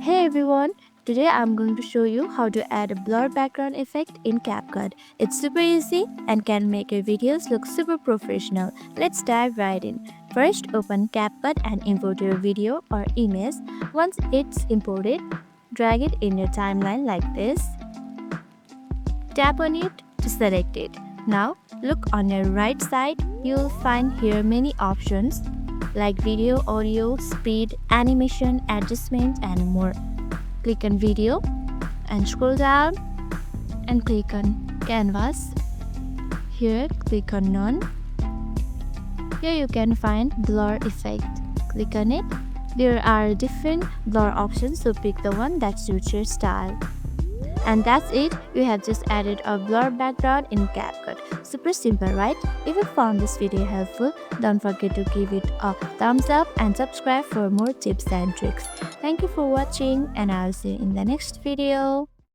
Hey everyone, today I'm going to show you how to add a blur background effect in CapCut. It's super easy and can make your videos look super professional. Let's dive right in. First, open CapCut and import your video or image. Once it's imported, drag it in your timeline like this. Tap on it to select it. Now, look on your right side, you'll find here many options like video, audio, speed, animation, adjustment, and more. Click on video and scroll down and click on canvas. Here, click on none. Here you can find blur effect. Click on it. There are different blur options, so pick the one that suits your style. And that's it, you have just added a blur background in CapCut. Super simple, right? If you found this video helpful, don't forget to give it a thumbs up and subscribe for more tips and tricks. Thank you for watching and I'll see you in the next video.